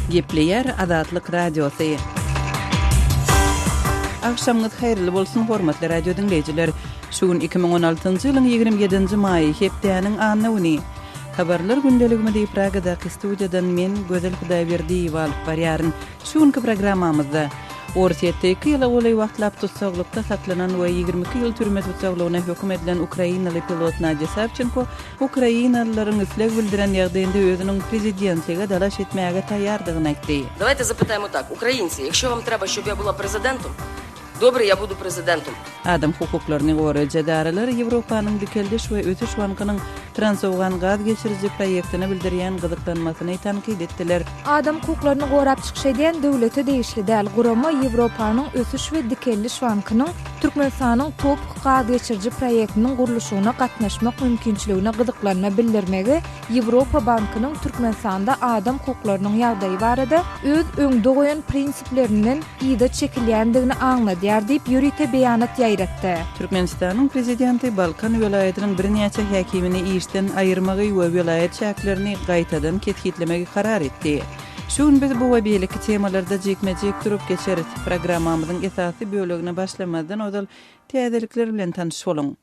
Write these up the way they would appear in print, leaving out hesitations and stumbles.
Gepleyer Azatlyk Radiosu. Akşamınız hayırlı bolsun hormatly radio dinleyijiler. Şugun 2016-njy ýylyň 27-nji maýy hepdäniň annuny. Habarlar gündeligimi diýip Pragada studiýadan men Gözel Hudaýberdiýew alyp barýaryn. Şugunky programmamyzda Ortiýetde 2 ýyla goly wagtlap tutsaglykda saklanan we 22 ýyl türme tutsaglygyna hökm edilen Ukrainaly pilot Nadya Savchenko, Ukrainalılaryň isleg bildiren ýagdaýynda özüniň prezidentlige dalaş etmäge taýýardygyny aýtdy. Давайте запитаємо так, українці, якщо вам треба, щоб я була президентом, добре, я буду президентом. Adam hukuklaryny goraýjy daralar Ýewropanyň dikeldiş we ötüş bankynyň transowgan gaz geçirici proýektini bildirýän gyzyklanmasyny tankyd etdiler. Adam hukuklaryny gorap çykyş eden döwlete değişli däl gurama Ýewropanyň ötüş we dikeldiş bankynyň Türkmenistanyň top gaz geçirici proýektiniň guruluşyna gatnaşmak mümkinçiligine gyzyklanma bildirmegi Ýewropa bankynyň Türkmenistanda adam hukuklarynyň ýagdaýy barada öz öňde goýan prinsiplerinden ýa-da çekilýändigini aňladýar diýip ýürite beýanat ýaýratdy. Türkmenistanyň prezidenti Balkan welaýatynyň bir näçe häkimini işden aýyrmagy we welaýat şäherlerini gaýtadan ketgitlemegi karar etdi. Şuň biz bu we beýleki temalarda jekmejek turup geçerit. Programmamyzyň esasy bölegine başlamadan odal täzelikler bilen tanyşyp bolun.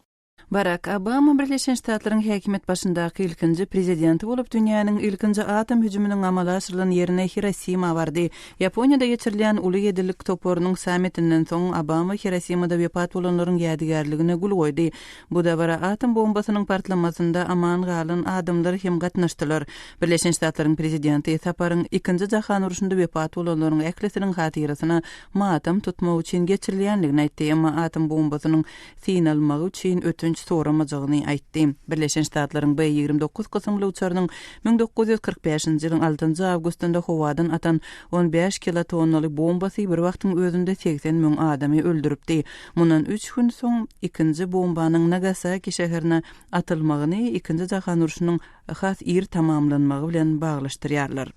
Barack Obama Birleşen Ştatlaryň häkimet başyndaky ilkinji prezidenti bolup dünýäniň ilkinji atom hüjüminiň amala aşyrylan ýerine Hiroşima bardy. Ýaponiýada geçirilýän uly ýedilik toporunyň sammitinden soň Obama Hiroşimada wepat bolanlaryň ýadygarlygine gul goýdy. Bu da bara atom bombasynyň partlamasynda aman galan adamlar hem gatnaşdylar. Birleşen Ştatlaryň prezidenti saparyň ikinji jahan uruşynda wepat bolanlaryň äklesiniň hatyrasyna matam tutmak üçin geçirilýänligini aýtdy. Emma atom bombasynyň synalmagy üçin ötünç soramajygyny aýtdy. Birleşen Ştatlaryň B-29 kysymly uçarynyň 1945-nji ýylyň 6-njy awgustynda howadan atan 15 kilotonnly bombasy bir wagtyň özünde 80 000 adamy öldüripdi. Mundan 3 gün soň ikinji bombanyň Nagasaki şäherine atylmagyny ikinji jahan uruşynyň has ir tamamlanmagy bilen baglaşdyrýarlar.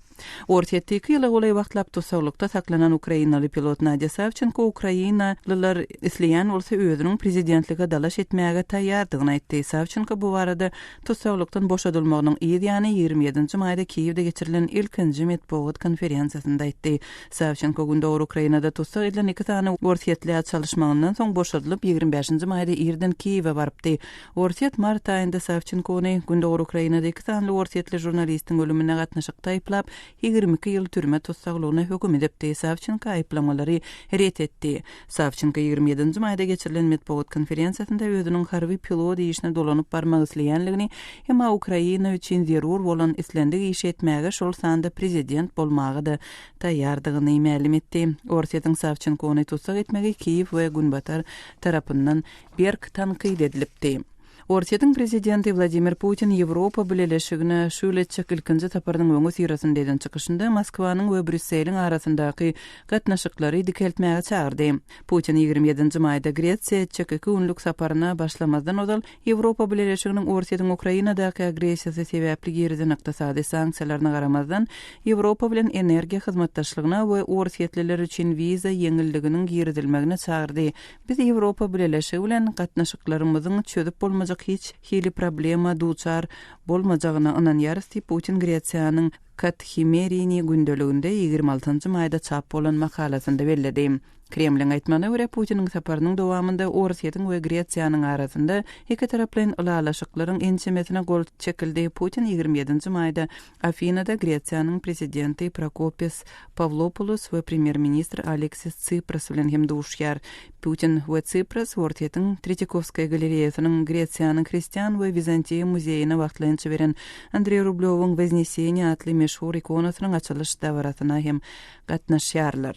Ortiýetde 2 ýyla goly wagtlap tutsaglykda saklanan Ukrainaly pilot Nadya Savchenko Ukrainalylar isleýän bolsa özüniň prezidentlige dalaş etmäge taýýardygyny aýtdy. Savchenko bu barada tutsaglykdan boşadylmagynyň ýyly 27-nji maýda Kiýewde geçirilen ilkinji medeniýet konferensiýasynda aýtdy. Savchenko gündä Ukrainada tutsak edilen 2 tane ortiýetli çalışmagyndan soň boşadylyp 25-nji maýda ýerden Kiýewe barypdy. Ortiýet mart aýynda Savchenkony gündä Ukrainada 2 tane ortiýetli jurnalistiň ölümine gatnaşykda aýplap 22 ýyl türme tutsaglygyna hökm edipdi. Savchenko aýplamalary ret etdi. Savchenko 27-nji maýda geçirilen medeniýet konferensiýasynda özüniň harby pilot işine dolanyp barmak isleýänligini, emma Ukraina üçin zerur bolan islendik iş etmäge şol sanda prezident bolmagy da taýýardygyny ma'lum etdi. Ortiýetiň Savchenkony tutsak etmegi Kiýew we Günbatar tarapyndan berk tankyd edilipdi. Ortiýetiň prezidenti Vladimir Putin Ýewropa bileşigine şuleçek ilkinji taparynyň öňü sirasynda eden çykyşynda Moskwanyň we Brüsseliň arasyndaky gatnaşyklary dikeltmäge çağırdy. Putin 27-nji maýda Gretsiýa çeky günlük saparyna başlamazdan odal Ýewropa bileşiginiň Ortiýetiň Ukrainadaky agresiýasy sebäpli geriden ykdysady sanksiýalaryna garamazdan Ýewropa bilen energiýa hyzmatdaşlygyna we ortiýetliler üçin wiza ýeňilliginiň giridilmegine çağırdy. Biz Ýewropa bileşigi bilen gatnaşyklarymyzyň çözüp bolmajak hiç hili problema duçar bolmajagyna inanýar. Putin Gretsiýanyň Kathimerini gündeliginde 26-njy maýda çap bolan makalasynda bellädi. Kremliň aýtmagyna görä Putiniň saparynyň dowamında Ortiýetiň we Gretsiýanyň arasynda iki taraplyň ulalaşyklaryň ençemesine gol çekildi. Putin 27-nji maýda Afinada Gretsiýanyň prezidenti Prokopis Pavlopoulos we premier-ministr Aleksis Tsipras bilen hem duşýar. Putin we Tsipras Ortiýetiň Tretikovskaya galeriýasynyň Gretsiýanyň Hristiýan we Bizantiýa muzeýine wagtlança beren Andrey Rublyowyň Veznesiýeni atly meşhur ikonasynyň açylyş dawratyna hem gatnaşýarlar.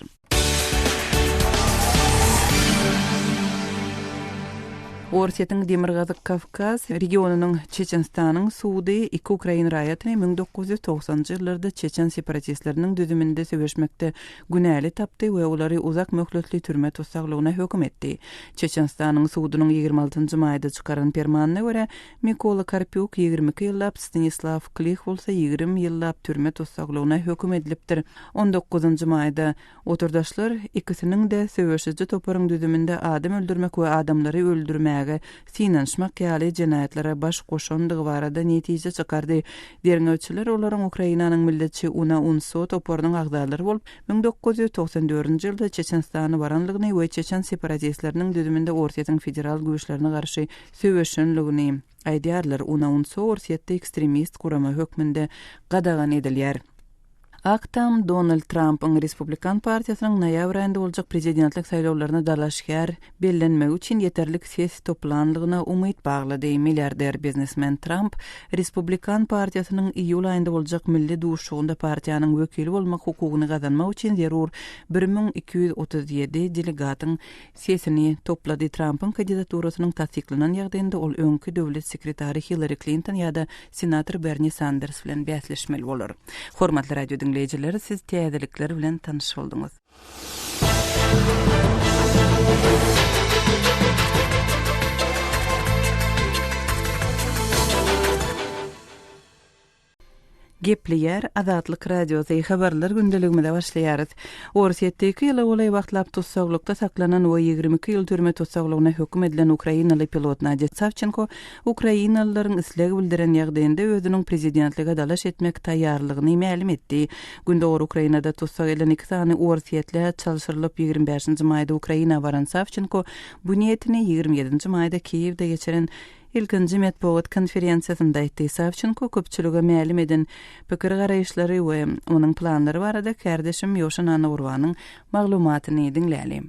Ortiýetiň Demirgazy Kavkaz regionunyň Çeçenistanyň suwdy iki Ukraina raýatyny 1990-njy ýyllarda Çeçen separatistleriniň düzüminde söwüşmekde günäli tapdy we olary uzak möhletli türme tutsaglygyna hökm etdi. Çeçenistanyň suwdynyň 26-njy maýda çykaran fermanyna görä Mikola Karpyuk 22 ýyllap, Stanislav Klich bolsa 20 ýyllap türme tutsaglygyna hökm edilipdir. 19-njy maýda oturdaşlar ikisiniň de söwüşüji toparyň düzüminde adam öldürmek we adamlary öldürmek öldürmäge sinanşmak ýaly jenayatlara baş goşandygy barada netije çykardy. Derňewçiler olaryň Ukrainanyň milletçi Una Unso toporunyň agdalary bolup 1994-nji ýylda Çeçenstany baranlygyny we Çeçen separatistleriniň düzüminde Orsiýetiň federal güýçlerine garşy söwüşenligini aýdýarlar. Una Unso Orsiýetde ekstremist gurama hökmünde gadagan edilýär. Aktam Donald Trump'ın Republikan Partiýasynyň noýabr aýynda boljak prezidentlik saýlawlaryna dalaşýar bellenmek üçin ýeterlik ses toplanlygyna umyt baglady. Milliarder biznesmen Trump Republikan Partiýasynyň iýul aýynda boljak milli duşugynda partiýanyň wekili bolmak hukugyny gazanmak üçin zerur 1237 delegatyň sesini toplady. Trump'ın kandidaturasynyň tasdiklanan ýagdaýynda ol öňkü döwlet sekretary Hillary Clinton ýa-da senator Bernie Sanders bilen bäsleşmeli bolar. Hormatly radio dinleyijiler, siz täzelikler bilen tanış bolduňuz. Gepleyer Azatlyk Radiosy habarlar gündeliginde başlaýar. Orsiýetdeki ýyla bolay wagtlap tutsaglykda saklanan we 22 ýyl türme tutsaglygyna hökm edilen Ukrainaly pilot Nadia Savchenko Ukrainalylaryň isleg bildiren ýagdaýynda özüniň prezidentlige dalaş etmek taýýarlygyny ma'lum etdi. Gündäwr Ukrainada tutsag edilen 2 sany orsiýetler çalşyrylyp 25-nji maýda Ukraina baran Savchenko bu niýetini 27-nji maýda Kiýewde geçiren ilkinji metbuat konferensiýasynda aýtdy. Savchenko köpçülüge ma'lum eden pikir garaýşlary we onuň planlary barada kardeşim Ýoşan Anawrwanyň maglumatyny dinläli.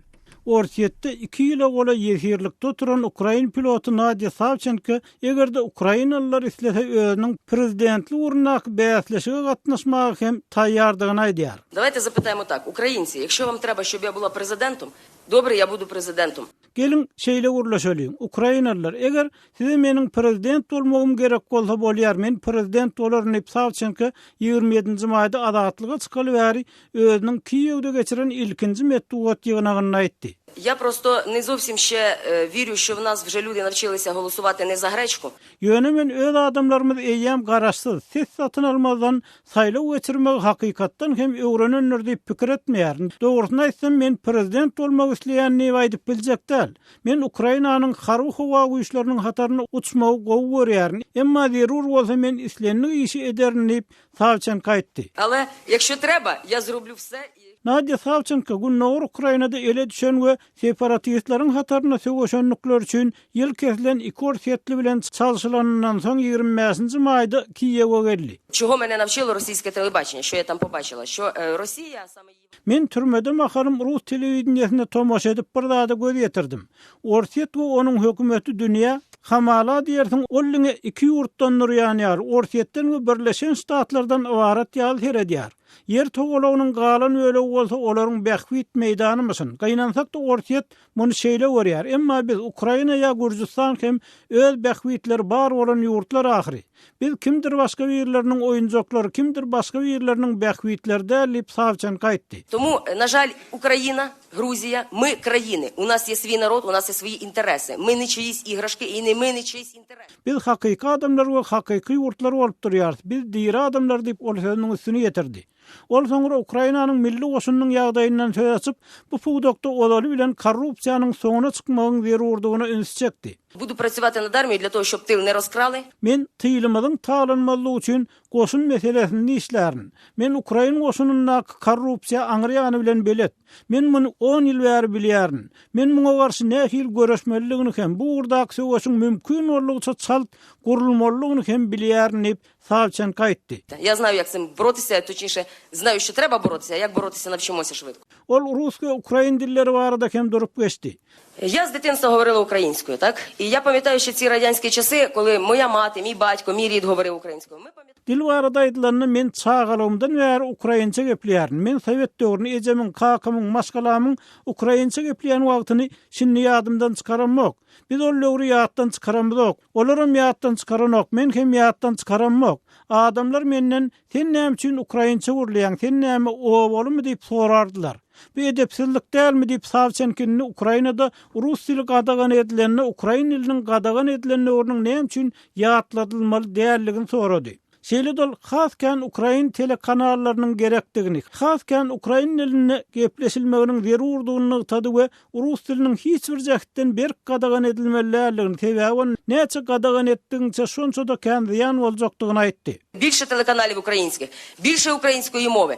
Orsiýetde 2 ýyla gola ýerlikde turan Ukrain pilotu Nadia Savchenko egerde Ukrainalılar islese özüniň prezidentlik urunak bäsleşige gatnaşmagy hem taýýardygyny aýdýar. Давайте запитаємо так. Українці, якщо вам треба, щоб я була президентом, добре, я буду президентом. Gelin şeýle urlaşalım. Ukrainalılar, eger size meniň prezident bolmagym gerek bolsa bolýar, men prezident bolaryn diýip Savchenko 27-nji maýda adatlyga çykaly bäri özüniň Kiýewde geçiren ilkinji metbuat ýygynagyny aýtdy. Я просто не зовсім ще вірю, що в нас вже люди навчилися голосувати не за гречку. Ýöne men öz adamlarymyz eýýäm garaşsyz, ses satyn almazdan saýlaw geçirmek hakykatdan hem öwrenenler diýip pikir etmeýär. Dogrusyny aýtsam men prezident bolmak isleýänini aýdyp biljekdäl. Men Ukrainanyň harby howa güýçleriniň hataryny uçmagy gowy görýär. Emma zerur bolsa men islenlik işi ederim diýip Savchenko aýtdy. Але якщо треба, я зроблю все. Nadia Savchenko günnäwr Ukrainada ele düşen we separatistlaryň hataryna söwüşenlikler üçin ýyl kesilen 2 orsiýetli bilen çalşylanandan soň 25-nji maýda Kiýewge geldi. Чого мене навчило російське телебачення? Що я там побачила? Що Росія саме... Men türmede makarım Rus televizionyasynda tomaşa edip bir zada göz ýetirdim. Orsiýet we onuň hökümeti dünýä hamala diýersiň ollyňa 2 ýurtdan nurýanýar. Orsiýetden we Birleşen Ştatlardan ibaret ýaly seredýär. Yer togalawynyň galan öle bolsa olaryň bähwit meýdanymysyn. Gaýnansak da Orsiýet muny şeýle görýär. Emma biz Ukraina ýa Gürjistan hem öz bähwitleri bar bolan ýurtlar ahyry. Biz kimdir başga ýerleriniň oýunjaklary, kimdir başga ýerleriniň bähwitleri dälip Savchenko aýtdy. Тому, на жаль, Україна, Грузія, ми країни. У нас є свій народ, у нас є свої інтереси. Ми не чиїсь іграшки і не ми не чиїсь інтереси. Biz hakyky adamlar we hakyky ýurtlar bolup durýar. Biz diýer adamlar diýip ol sözüniň üstüne ýetirdi. Ol soňra Ukrainanyň milli goşunynyň ýagdaýyndan söz açyp, bu pugdokda olaly bilen korrupsiýanyň soňuna çykmagyň zerurdygyna üns çekdi. Буду працювати над армією для того, щоб тил не розкрали. Men tyýlymyň talanmalygy üçin goşun meselesini işlärin. Men Ukraina goşunyna korrupsiýa aňyrýany bilen belet. Men muny 10 ýyl bäri bilýärin. Men muňa garşy nähil göreşmeligini hem bu urdak söwüşiň mümkin bolugça çalt gurulmalygyny hem bilýärin diýip Savchenko aýtdy. Я знаю, як з цим боротися, точніше, знаю, що треба боротися, а як боротися навчимося швидко. Ol rus we ukrain dilleri barada hem durup geçdi. Я з дитинства говорила українською, так? І я пам'ятаю ще ці радянські часи, коли моя мати, мій батько, мій рід говорив українською. Ми пам'ятаємо. Dil barada aýdylanyny men çağalygymdan bäri ukrainçe gepleýärin. Men Sowet döwrüne ejemin, kakamyň, maşgalamyň ukrainçe gepleýän wagtyny şinni ýadymdan çykaramok. Biz ol döwrü ýatdan çykaramok. Olaram ýatdan çykaranok. Men hem ýatdan çykaramok. Adamlar menden sen näme üçin ukrainçe gurlaýan, sen näme o bolumy diýip sorardylar. Bu edepsizlik dälmi diýip Savchenko'ny Ukrainada rus dili gadagan edilenini, Ukrain diliniň gadagan edilenini näme üçin ýatladylmaly dälligini sorady. Şeýle hasken Ukrain telekanallarının gerekdigini, hasken Ukrain diline gepleşilmeginiň zerurdygyny tady we rus diliniň hiç bir jähitden berk gadagan edilmeliligini tebäwän näçe gadagan etdiňçe şonça da kän ziyan boljakdygyny aýtdy. Більше телеканалів українських, більше української мови.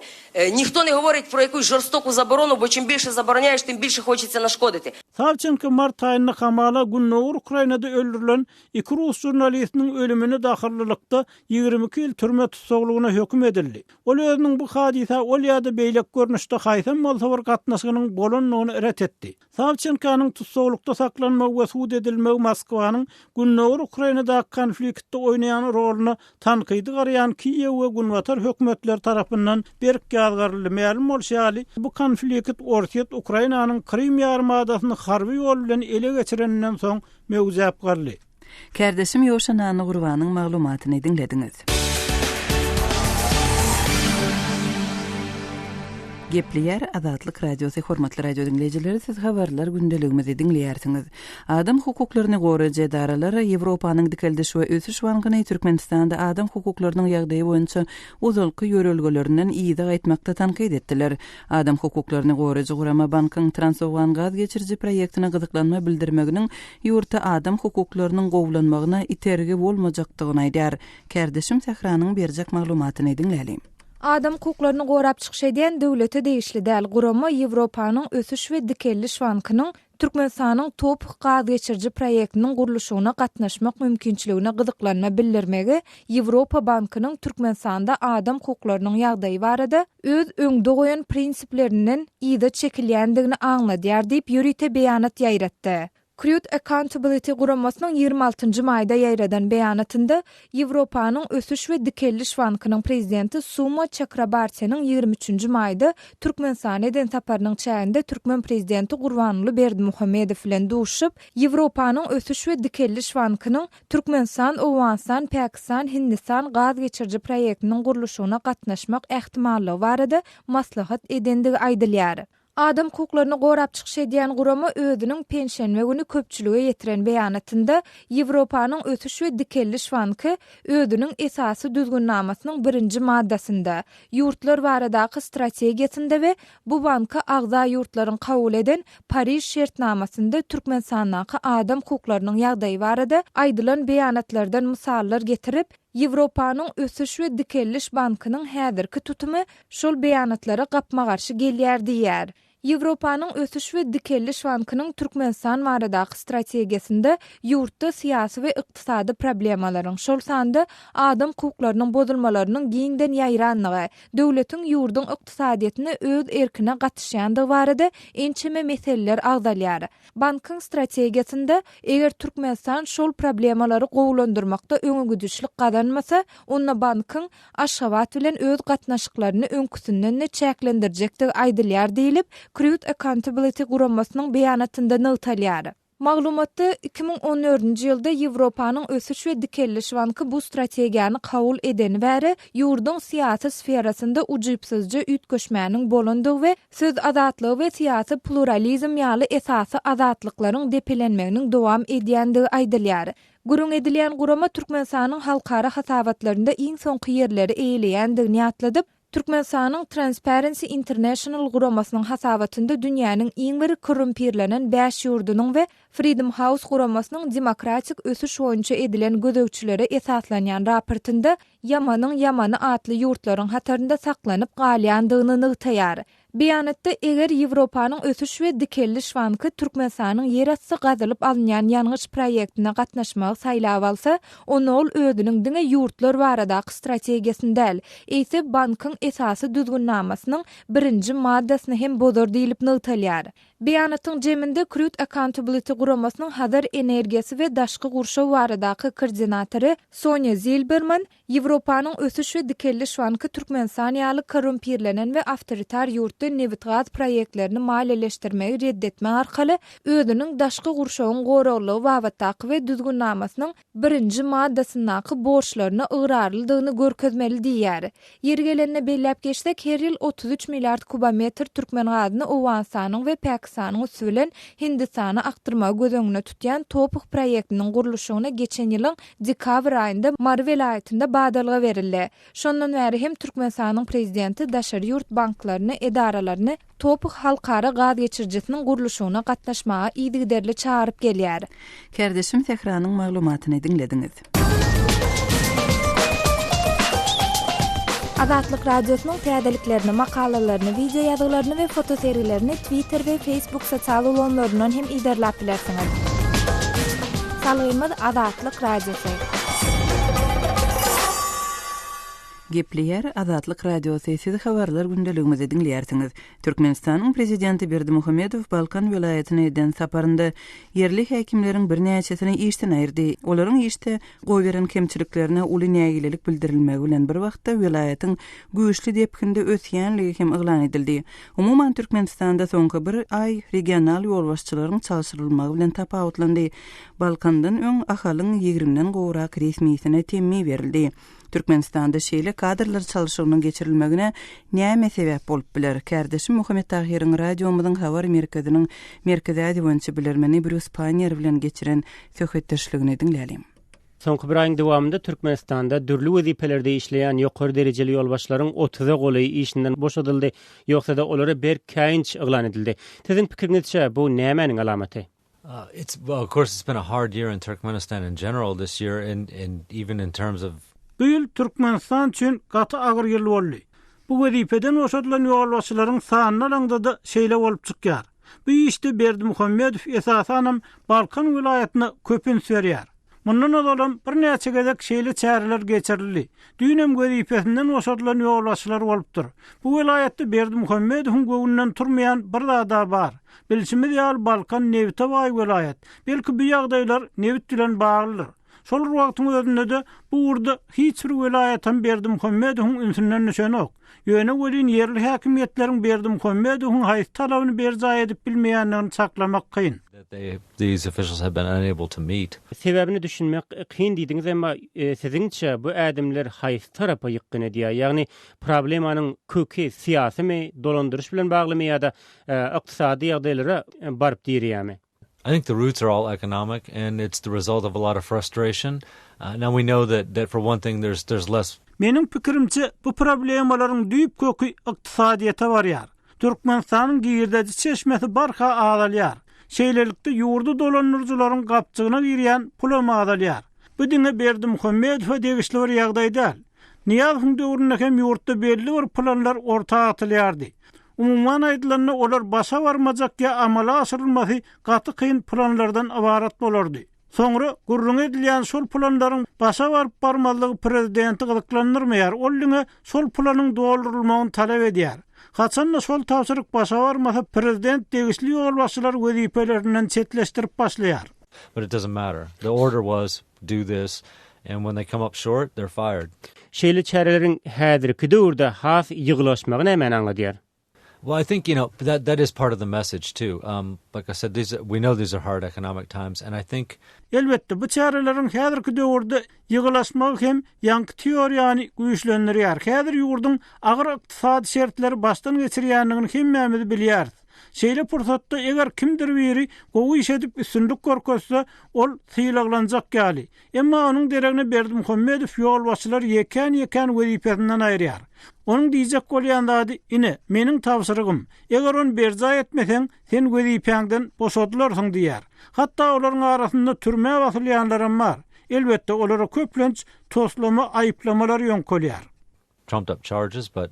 Ніхто не говорить про якусь жорстоку заборону, бо чим більше забороняєш, тим більше хочеться нашкодити. Savchenko mart ayında hamala Günnowur Ukrainada öldürülen 2 Rus jurnalistiniň ölümine dahillikde 22 ýyl türme tutsaglygyna höküm edildi. Ol özüniň bu hadisa ol ýa-da beýlek görnüşde haýsam bolsa bir gatnaşygynyň bolanlygyny ret etdi. Savchenkonyň tutsaglykda saklanmak we suud edilmegi Moskwanyň Günnowur Ukrainada konfliktde oýnaýan roluny tanqydy garayan Kiýew we Günwatar hökümetler tarapyndan berk ýazgarly ma'lum bolşaly bu konflikt ortiýet Ukrainanyň Krim ýarymadasyny harby ýol bilen ele geçirenden soň mewzap garly. Kärdeşim Ýoşan Any Gurbanyň maglumatyny dinlediňiz. Gepleýär Azatlyk Radiosu hormatly radio dinleýijileri, siz habarlar gündeligimizi dinleýärsiňiz. Adam hukuklaryny goraýjy edaralar Ýewropanyň dikeldiş we ösüş bankyny Türkmenistanda adam hukuklarynyň ýagdaýy boýunça uzalky ýörelgelerinden ýygy aýtmakda tanqid etdiler. Adam hukuklaryny goraýjy Gurama bankyň Transowgan gaz geçirji proýektine gyzyklanma bildirmeginiň ýurtda adam hukuklarynyň gowlanmagyna itergi bolmajakdygyny aýdýar. Kärdeşim Sehranyň berjek maglumatyny dinleýälim. Adam hukuklaryny gorap çykyş eden döwlete değişli däl Gurama Ýewropanyň ösüş we dikelliş bankynyň Türkmenistanyň top gaz geçirji proýektiniň guruluşyna gatnaşmak mümkinçiligine gyzyklanma bildirmegi Ýewropa bankynyň Türkmenistanda adam hukuklarynyň ýagdaýy barada öz öňde goýan prinsiplerinden ýyda çekilýändigini aňladýar diýip ýürite beýanat ýaýratdy. Crude Accountability Guramasının 26. mayda ýaýradan beýanatynda Ýewropanyň ösüş we dikelliş bankynyň prezidenti Suma Chakrabartynyň 23. mayda Türkmenistan eden saparynyň çäginde Türkmen prezidenti Gurbanly Berdimuhammedow bilen duşup Ýewropanyň ösüş we dikelliş bankynyň Türkmenistan, Owganistan, Pakistan, Hindistan gaz geçirji proýektiniň guruluşyna gatnaşmak ähtimallygy barada maslahat edendigi aýdylýar. Adam hukuklaryny gorap çykyş edýän Gurama özüniň pensiýa günü köpçülige ýetiren beýanatynda Ýewropanyň ösüş we dikelliş banky özüniň esasy düzgünnamasynyň 1-nji maddasynda ýurtlar baradaky strategiýasynda we bu banka agza ýurtlaryň kabul eden Paris şertnamasynda Türkmenistanyň adam hukuklarynyň ýagdaýy barada aýdylan beýanatlardan misallar getirip Ýewropanyň ösüş we dikelliş bankynyň häzirki tutumy şol beýanatlara gapma garşy gelýär diýär. Ýewropanyň ösüş we dikelliş bankynyň Türkmenistan baradaky strategiýasynda ýurtda syýasy we ykdysady problemalaryň şol sanda adam hukuklarynyň bozulmalarynyň giňden ýaýranlygy, döwletiň ýurdun ykdysadyýatyna öz erkine gatnaşýandygy barada ençeme meseleler agdalýar. Bankyň strategiýasynda eger Türkmenistan şol problemalary gowlandyrmakda öňe güdüşlik gadanmasa, onda bankyň Aşgabat bilen öz gatnaşyklaryny öňküsünden çäklendirjekdigi aýdylýar diýilip Crude Accountability Guramasının beýanatynda nagtalýar. Maglumatda 2014-nji ýylda Ýewropanyň ösüş we dikelliş banky bu strategiýany kabul eden bäri ýurdun syýasy sferasynda ujypsyzja ütgeşmäniň bolandygy we söz azatlygy we syýasy pluralizm ýaly esasy azatlyklaryň depelenmeginiň dowam edýändigi aýdylýar. Gurun edilýän Gurama Türkmenistanyň halkara hasabatlarynda iň soňky ýerleri eýleýändigini ýatladyp, Türkmenistanyň Transparency International Guramasının hasabatynda dünýäniň iň bir korrumpirlenen 5 ýurdunyň we Freedom House Guramasının demokratik ösüş boýunça edilen gözegçilere esaslanýan raportynda Ýamanyň Ýamany atly ýurtlaryň hatarynda saklanyp galýandygyny nagtaýar. Beýanatda eger Ýewropanyň ösüş we dikelliş banky Türkmenistanyň ýerasty gazylyp alynýan ýangyş proýektine gatnaşmagy saýlap alsa, onu ol özüniň diňe ýurtlar baradaky strategiýasynda ise bankyň esasy düzgünnamasynyň 1-nji maddasyny hem bozar diýilip nagtalýar. Beýanatyň jeminde Crude Accountability Guramasının hazır energiýasy we daşky gurşaw baradaky koordinatory Sonya Zilberman Ýewropanyň ösüş we dikelliş banky Türkmenistan ýaly korrumpirlenen we awtoritar ýurtda newit gaz proýektlerini maliýeleşdirmegi reddetme arkaly özüniň daşky gurşawyň goraglygy babatdaky we düzgünnamasynyň 1-nji maddasynaky borçlaryny ıgrarlydygyny görkezmeli diýär. Ýergelenine belläp geçsek, her ýyl 33 milliard kubometr türkmen gazyny Owganistanyň we Pakistanyň Özbekistanyň usulen Hindistana aktyrma gözüňe tutýan Topuk proýektiniň gurulşyna geçen ýylyň dekabr aýynda Mary welaýetinde badalga berildi. Şondan bäri hem Türkmenistanyň prezidenti daşary ýurt banklaryny, edaralaryny Topuk halkara gaz geçirjisiniň gurulşyna gatnaşmaga ýygyderli çağıryp gelýär. Kardeşim Sehranyň maglumatyny dinlediňiz. Azatlyk radiosynyň täzeliklerini, makalalaryny, video ýazgylaryny we fotoseriýelerini Twitter we Facebook sosial ulanlaryndan hem iderläp bilersiňiz. Salaýymyz Azatlyk radiosu. Gepleýär Azatlyk radiosu sizi habarlar gündeligimizi dinleýärsiňiz. Türkmenistanyň prezidenti Berdimuhammedow Balkan welaýatyna eden saparynda yerli häkimleriň birnäçesini işden aýyrdy. Olaryň işte goýberen kemçiliklerine uly nägilelik bildirilmegi bilen bir wagtda welaýatyň güýçli depkinde ösýänligi hem eglan edildi. Umuman Türkmenistanda soňky bir ay regional ýolbaşçylaryň çalşyrylmagy bilen tapawutlandy. Balkandan öň ahalyň 20den gowrak resmiýetine temmi berildi. Türkmenistanda şeýle kadrlar çalşygynyň geçirilmegine näme sebäp bolup biler? Kardeşim Muhammed Tahiriň radiomyzyň habar merkeziniň merkezi adywonçy bilermeni Bruce Panier bilen geçiren söhbetdeşligini dinleýälim. Soňky bir aýyň dowamında Türkmenistanda dürli wezipelerde işleýän ýokary derejeli ýolbaşlaryň 30 goly işinden boşadyldy, ýoksa da olary berkäýinç eglan edildi. Siziň pikiriňizçe bu nämeň alamaty? Of course, it's been a hard year in Turkmenistan in general this year, and even in terms of. Bu ýyl Türkmenistan üçin gaty agyr ýyl boldy. Bu wezipeden boşadylan ýolbaşçylaryň sanyny alanda da şeýle bolup çykýar. Bu işde Berdimuhammedow esasanam Balkan welaýatyna köpüns berýär. Mundan olam bir näçe gezek şeýle çäreler geçirildi. Düýnem wezipesinden boşadylan ýolbaşçylar bolupdyr. Bu welaýatda Berdimuhammedowyň göwünden turmaýan bir zada bar. Bilşimiz ýaly Balkan Nevite baý welaýat. Belki bu ýagdaýlar Nevit bilen baglydyr. Şol wagtyň özünde de bu urda hiç bir welaýatdan Berdimuhammedowyň ünsünden nişan ok. Ýöne welin yerli häkimiýetleriň Berdimuhammedowyň haýsy talabyny berjaý edip bilmeýändigini saklamak kyn. These officials have been unable to meet. Sebäbini düşünmek kyn diýdiňiz, emma siziňçe bu ädimler haýsy tarapa ýykyn edýär? Ýagny problemanyň köki siýasymy, dolandyryş bilen baglymy ýa-da ykdysady ýagdaýlara baryp dirýärmi? I think the roots are all economic, and it's the result of a lot of frustration. Now we know that for one thing, there's less. Mening pikirimçe bu problemalaryň düýp köki ykdysadyýata barýar. Türkmenistanyň giýirdeji çeşmesi barha agdalýar. Şeýlelikde ýurdu dolanyrjylaryň gapçygyna girýän pulama agdalýar. Bu diňe Berdimuhammedow degişli bir ýagdaý däl. Niýazyň döwründe hem ýurtda belli bir planlar ortaga atylýardy. Umuman aýdylanyny olar başa barmajak ýa amala aşyrylmasy gaty kyn planlardan ibarat bolardy. Soňra gurrun edilýän şol planlaryň başa baryp barmalygy prezidenti gyzyklandyrmaýar, oldyňa şol planyň doldurulmagyny talap edýär. Haçan da şol tapşyryk başa barmasa prezident degişli ýolbaşçylar wezipelerinden çetleşdirip başlaýar. But it doesn't matter. The order was do this, and when they come up short, they're fired. Şeýle çäreleriň häzirki döwürde has ýygylaşmagy näme anladýar? Well, I think, that is part of the message too. Like I said, we know these are hard economic times, and I think. Elbette bu çäreleriň häzirki döwürde ýygylaşmagy hem ýanky teoriýany güýçlendirýär. Häzir ýurduň agyr ykdysady şertleri başdan geçirýändigini hemmämiz bilýär. Şeýle pursatda eger kimdir biri gowy iş edip üstünlük görkezse, ol syýlaglanjak ýaly. Emma onuň deregine Berdimuhammedow ýolbaşçylar ýeken wezipesinden aýrýar. Onuň diýjek bolýandady, ine meniň tapşyrygym, eger onu berjaý etmeseň, sen wezipeňden boşadylarsyň diýär. Hatda olaryň arasynda türme basylýanlar bar. Elbette olara köplenç toslama aýyplamalar ýöňkelýär. Trumped up charges, but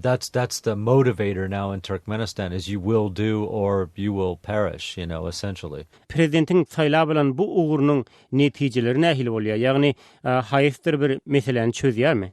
that's the motivator now in Turkmenistan is you will do or you will perish, essentially. Prezidentin saýlap bilen bu ugurunyň netijeleri nähil bolýar? Ýagny haýysdyr bir meseleni çözýärmi?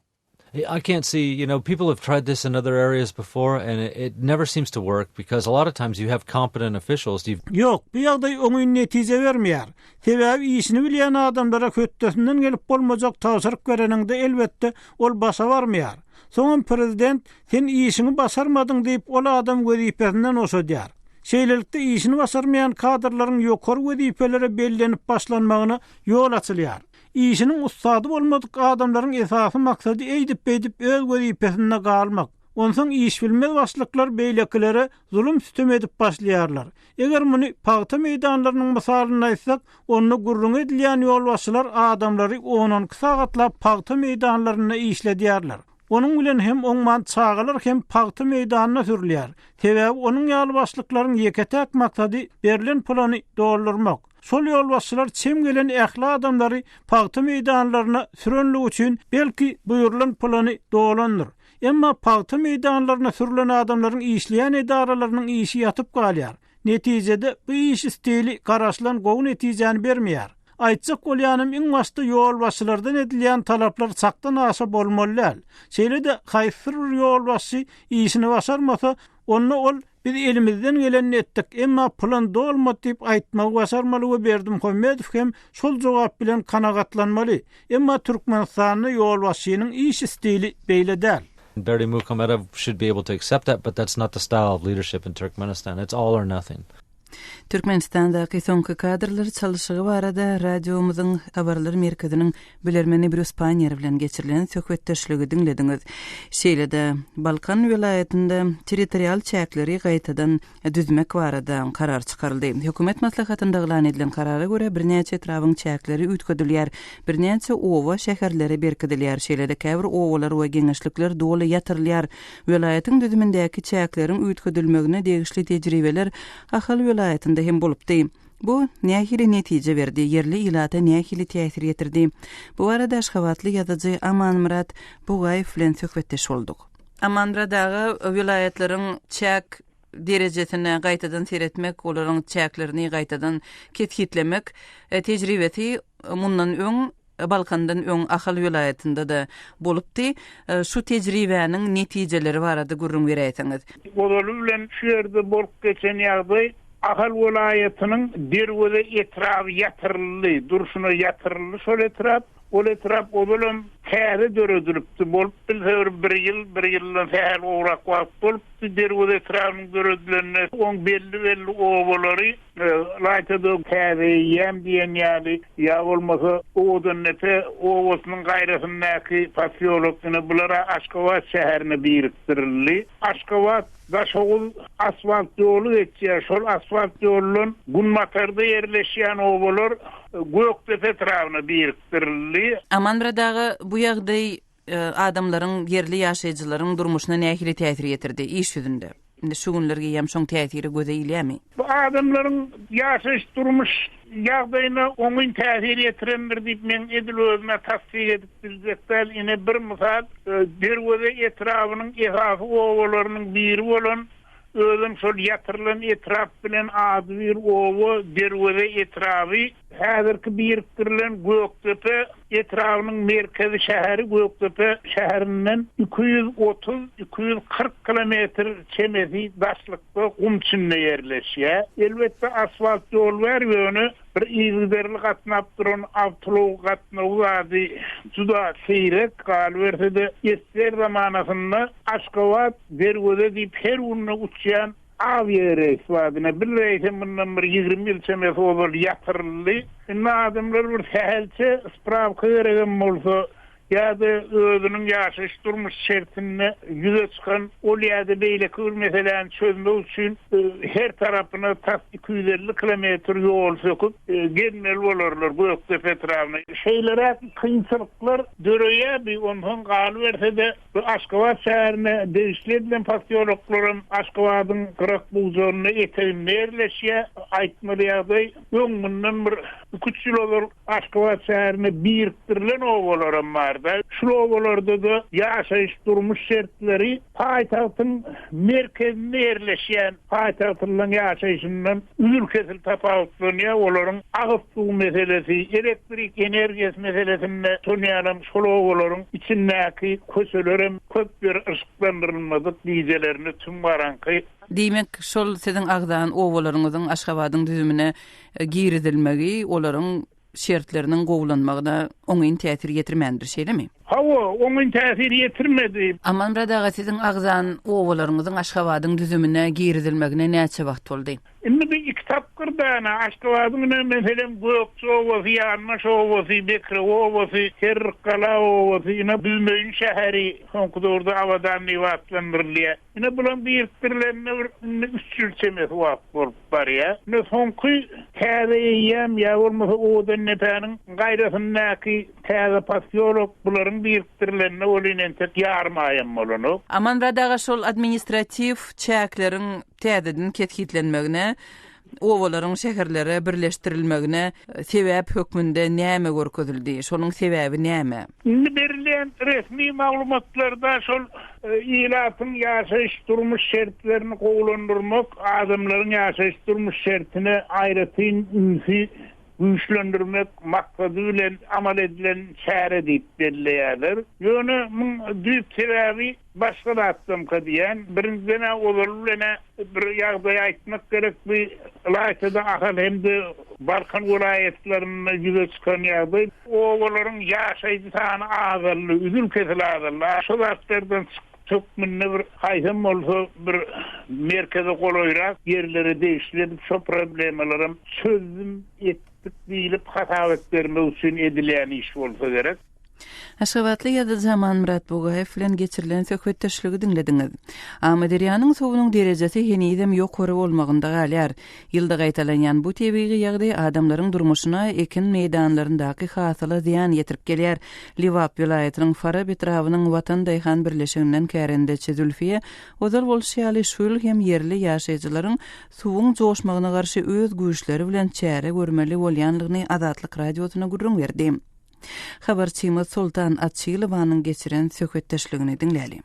I can't see, people have tried this in other areas before, and it never seems to work because a lot of times you have competent officials. Yok, bu ýagdaý oňy netije bermeýär. Sebäbi işini bilýän adamlara köttesinden gelip bolmajak tapşyryk bereninde elbette ol başa barmaýar. Soňra prezident sen işini başarmadyň diýip ol adam wezipesinden oşadýar. Şeýlelikde işini başarmaýan kadrlaryň ýokary wezipelere bellenip başlanmagyna ýol açylýar. İşinin ustady bolmadyk adamlaryň esasy maksady eýdip öz wezipesinde galmak. Onsoň iş bilmez başlyklar beýlekilere zulüm sütüm edip başlaýarlar. Eger muny paýta meýdanlarynyň mysalyny aýtsak, onu gurrun edilýän ýolbaşçylar adamlary 10-12 sagatlap paýta meýdanlaryna işledýärler. Onun bilen hem oňman çağılar hem paýta meýdanyna sürülýär. Sebäbi onuň ýolbaşlyklaryň ýeketek maksady berilen plany doldurmak. Sol ýolbaşçylar çem gelen ähli adamlary paýta meýdanlaryna sürenlik üçin belki buýrulan plany dolandyr. Emma paýta meýdanlaryna sürülen adamlaryň işleýän edaralarynyň işi ýatyp galýar. Netijede bu iş stili garaşlan gowy netijeni bermeýär. Aýtsak bolýanym iň başda ýolbaşçylardan edilýän talaplar çakdan aşa bolmaly. Şeýle-de haýsyr ýolbaşçy işini başarmasa, onu ol biz elimizden geleni etdik, emma plan dolmady diýip aýtmagy başarmaly we Berdim Hömmedow hem şol jogap bilen kanagatlanmaly. Emma Türkmenistanyň ýolbaşçynyň iş stili beýle däl. Berdy Muhamedov should be able to accept that, but that's not the style of leadership in Turkmenistan. It's all or nothing. Türkmenistan'daki soňky kadrlar çalışygy barada radiomyzyň habarlar merkeziniň bilermeni Bruce Panier bilen geçirilen söhbetdeşligi dinlediňiz. Şeýle-de Balkan welaýatynda territorial çäkleri gaýtadan düzmek barada karar çykaryldy. Hökümet maslahatynda elan edilen karara görä birnäçe trawyň çäkleri üýtgedilýär, birnäçe owa şäherlere berkidilýär. Şeýle-de käbir owalar we geňeşlikler doly ýatyrylýar. Welaýatyň düzümindäki çäkleriň üýtgedilmegine degişli tejribeler ahal welaýatynda hem bolupdy. Bu nähili netije berdi, yerli ilata nähili täsir ýetirdi. Bu arada Aşgabatly ýazyjy Aman Murat Bugaýew bilen söhbetdeş boldyk. Aman Muratdagy welaýatlaryň çäk derejesine gaýtadan seretmek, olaryň çäklerini gaýtadan ketkitlemek tejribesi mundan öň Balkandan öň ahal welaýatynda da bolupdy. Şu tejribäniň netijeleri barada gurrun berýäsiňiz. Bolary bilen şu ýerde bolup geçen ýagdaý ahal welaýatynyň derwede etrafy ýatyrly, durşuna ýatyrly şol etraf, ol etraf odulan käre döredilipdi. Bolup bir ýyldan täze owrak wagt bolupdy, derwede etrafyň döredilene oň belli owalary laýtady käze ýem diýen ýaly ýa bolmasa owadan nepe owasynyň gaýrasyndaky pasiýologlaryny bulara Aşgabat şäherine biriktirildi. Aşgabat Daşoğul asfalt yolu geçiyor. Şol asfalt yolunun Gunmatar'da yerleşen ovalar Göktepe tarafına biriktirildi. Aman Muratdagy bu ýagdaý adamlaryň, yerli ýaşaýjylaryň durmuşyna nähili täsir ýetirdi iş ýüzünde. Indi şu günlerge hem şoň täsiri gözeýilýärmi? Bu adamlaryň ýaşaýyş durmuş ýagdaýyna oňun täsir ýetirendir diýip men edil özüme tasdik edip biljekler. Ine bir mysal derwede etrafynyň ehafy owalarynyň biri bolan özüm şol ýatyrylan etraf bilen ady bir owa derwede etrafy häzirki birikdirilen Göktepe etrafynyň merkezi şäheri Göktepe şäherinden 230-240 kilometr çemezi daşlykda gum içinde ýerleşýär. Elbetde asfalt ýol bar ýöne bir ýygyberli gatnap duran awtolog gatnawy juda seýrek galberde ýetler zamanasynda Aşgabat derwede diýip her uny uçýan aviýere swadına bir reýse bundan bir 20 ýyl çemesi bol ýatyrly. Inna adamlar bir sähelçe spraw keregen bolsa ýa-da özüniň ýaşaýyş durmuş şertine ýüze çykan ol ýa-da beýle meseleni çözmek üçin her tarapyna 250 kilometr ýol söküp gelmeli bolarlar Göktepe etrafyna. Şeýlere kynçylyklar döreýär, ondan galy berse-de bu Aşgabat şäherine degişli edilen pasiýologlaryň Aşgabatyň Gyrak buwjagyna eteginde ýerleşýär. Aýtmaly ýagdaý öňünden bir 3 ýyl olur Aşgabat şäherine birikdirilen owalarym bar. Şu owalarda da ýaşaýyş durmuş şertleri paýtagtyň merkezinde ýerleşýän paýtagtyň ýaşaýyşyndan ülkesil tapawutlanýar. Olaryň agyp suw meselesi, elektrik energiýasy meselesinde tonýaram şol owalaryň içindäki köçelerim köp bir ışıklandyrylmadyk diýjelerini tüm baranky. Demek şol siziň agdan owalaryňyzyň Aşgabatyň düzümine giridilmegi, olaryň şertlerinin gowlanmagyna oňyn täsir ýetirmendir, şeýlemi? Hawa onun täsiri ýetirmedi. Aman radaga sizin agzan owalaryňyzyň Aşgabatyň düzümine girizilmegine näçe wagt boldy? Indi bir iki tapkırdana Aşgabatyň meselem Gökçe owasy, Yanmaş owasy, Bekre owasy, Terkala owasy, ina Bümeýin şäheri honkudurda awadan niwatlandyrylýar. Ina bulan biriktirlenme 3 ýylçemes wagt bolup barýar. Ne honky täzeýem ýa bolmasa odan nepäniň gaýratyndaky täze pasiýolog bularyň biriktirlenme bolýan tek ýarmaýam bolany. Aman radaga şol administrativ çäkleriň täzeden ketkitlenmegine, owalaryň şäherlere birleşdirilmegine sebäp hökmünde näme görkezildi? Şonuň sebäbi näme? Indi berilen resmi maglumatlarda şol ilatyň ýaşaýyş durmuş şertlerini gowlandyrmak, adamlaryň ýaşaýyş durmuş şertine aýratyn ünsi güýçlendirmek maksady bilen amal edilen çäre diýip belleýärler. Ýöne düýp sebäbi başga datdym diýen, birinciden olar bilen bir ýagdaý aýtmak gerek, bir laýtada ahal hemde Balkan welaýetlerinde ýüze çykan ýagdaý, olaryň ýaşaýjy sany azally, üzül kesel azally. Şu zatlardan çok minne bir haýsam bolsa bir merkeze goloýrak ýerleri değişdirip şu problemlerim çözüm etdik diýilip hata etdirmek üçin edilen iş bolsa gerek. Aşgabatly ýa-da Zaman Murat Bogaýew bilen geçirilen söhbetdeşligi dinlediňiz. Amaderýanyň sowynyň derejesi henidem ýokary bolmagynda galýar. Ýylda gaýtalanýan bu tebigy ýagdaý adamlaryň durmuşyna ekin meýdanlaryndaky hasaly ziýan ýetirip gelýär. Liwap vilayatynyň Farab etrawynyň Watan Daýhan birleşiginden kärende Zülfiye ozal bolşýaly şul hem ýerli ýaşaýjylaryň suwuň joşmagyna garşy öz güýçleri bilen çäre görmeli bolýanlygyny Azatlyk radiosyna gurrun berdi. Habarçymyz Sultan Atçylowanyň geçiren söhbetdeşligini dinläli.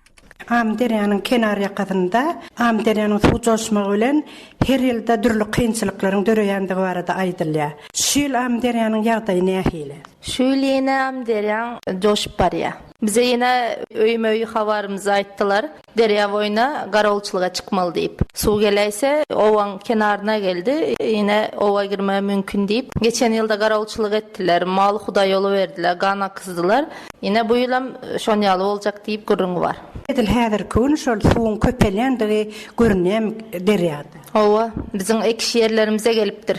Amderyanyň kenar ýakatynda Amderyanyň suw joşmagy bilen her ýylda dürli kynçylyklaryň döreýänligi barada aýdylýar. Şu ýyl Amderyanyň ýagdaýy nähili? Şu ýyl ýene Amderyan joşup barýar. Bize ýene öýme-öý habarymyzy aýtdylar. Derýa boýuna garowçylyga çykmaly diýip. Suw geläýse owaň kenaryna geldi. Ýene owa girme mümkin diýip. Geçen ýylda garowçylyk etdiler. Mal Huda ýolu berdiler, gana kızdylar. Ýene bu ýylam şonýaly boljak diýip gurrungy bar. Edil häzir kun şol suwuň köpelenligi görünýär derýada. Owa biziň ekşi ýerlerimize gelipdir.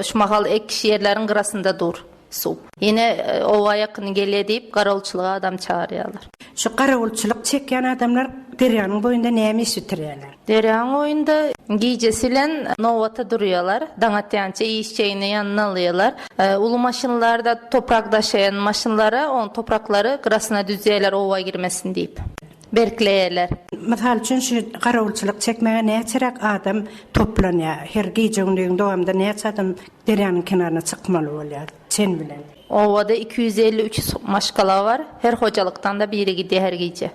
Şu mahal ekşi ýerleriň gyrasynda dur. Suw. Ýene owa ýakyn gelýär diýip garowçylyga adam çağırýarlar. Şu garowçylyk çekýän adamlar derýanyň boýunda näme iş bitirýärler? Derýanyň boýunda giýjesi bilen nowata durýarlar. Daňatýança işçeýini ýanyna alýarlar. Ulu maşynlarda toprak daşayan maşynlara on topraklary gyrasyna düzýärler owa girmesin diýip. Berkleýärler. Mysal üçin şu garowçylyk çekmäge näçerek adam toplanýar. Her giýjeginiň dowamda näçe adam derýanyň kenaryna çykmaly bolýar. Sen bilen. Owada 253 maşgala var. Her hojalykdan da biri gidi her giýje.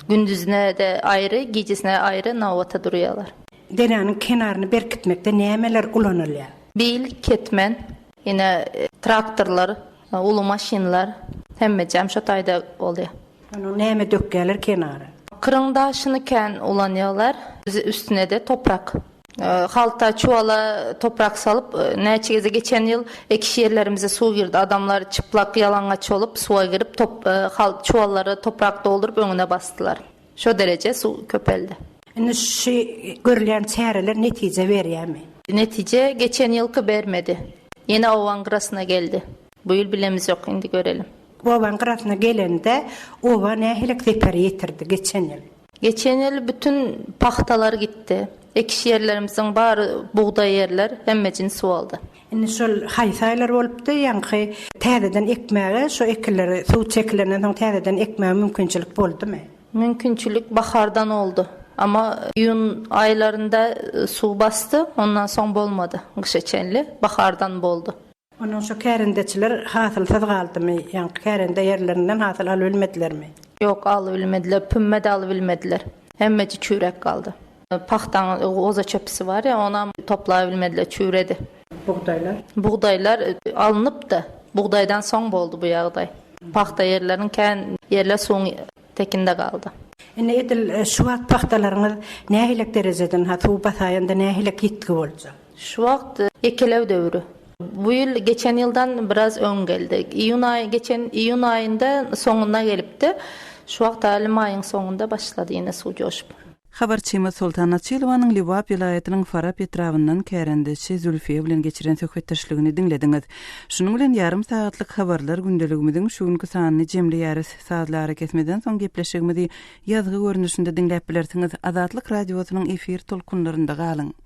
Gündüzüne de ayrı, giýjesine ayrı nowata durýarlar. Derýanyň kenaryny berkitmekde nämeler ulanylýar? Bil, ketmen, ýene traktorlar, ulu maşinlar, hemme jam şo taýda bolýar. Onu näme dökýärler kenary? Kırıngdaşını ken ulanıyorlar. Üstüne de toprak. Halta çuvala toprak salıp näçe geçen ýyl ekşi ýerlerimize suw girdi. Adamlar çıplak yalаңaç olup suwa girip çuvallary toprak doldurup öňüne bastılar. Şo derece suw köpeldi. Indi şu görülen çäreler netije berýärmi? Netije geçen ýylky bermedi. Ýene owaň gyrasına geldi. Bu ýyl bilemiz ýok, indi görelim. Owaň gyrasına gelende owa nähilek seper ýetirdi geçen ýyl. Geçen ýyl bütün paxtalar gitdi. Ekşi ýerlerimiziň bary buğday ýerler hemmejini suw aldy. Indi şol haýsaýlar bolupdy, ýa-ni täzeden ekmäge, şu ekilleri suw çekilenden soň täzeden ekmäge mümkinçilik boldumy? Mümkinçilik bahardan oldu. Ama ýun aýlarynda suw bastı, ondan soň bolmady. Gışeçenli bahardan boldu. Onun şu kärendeçiler hasylsyz galdymy? Ýa-ni kärende ýerlerinden hasyl alyp bilmedilermi? Yok, alyp bilmediler, pümme de alyp bilmediler. Hemmeji çürek kaldı. Paxtan oza çöpüsü var ya, ona toplayabilmediler, çüredi. Buğdaylar alınıp da buğdaydan soň boldu bu ýagdaý. Paxta ýerleriň kän ýerler soň tekinde kaldı. Indi edil şu wagt paxtalaryňyz nähilek derejeden suw basaýanda nähilek ýetgi boljak? Şu wagt ekelew döwrü. Bu yıl geçen yıldan biraz ön geldi. Geçen iyun ayında sonuna gelipdi. Şu wagt alim ayın sonunda başladı yine suw joşup. Habarçyma Sultan Açylowanyň Liwap vilayatynyň Farap etrafyndan kärendesi Zülfiye bilen geçiren söhbetdeşligini dinlediňiz. Şunuň bilen ýarym saatlyk habarlar gündeligimiziň şu günkü sanyny jemli ýarys saatlara kesmeden soň gepleşigimizi ýazgy görnüşinde dinläp bilersiňiz. Azatlyk radiosynyň efir tolkunlarynda galyň.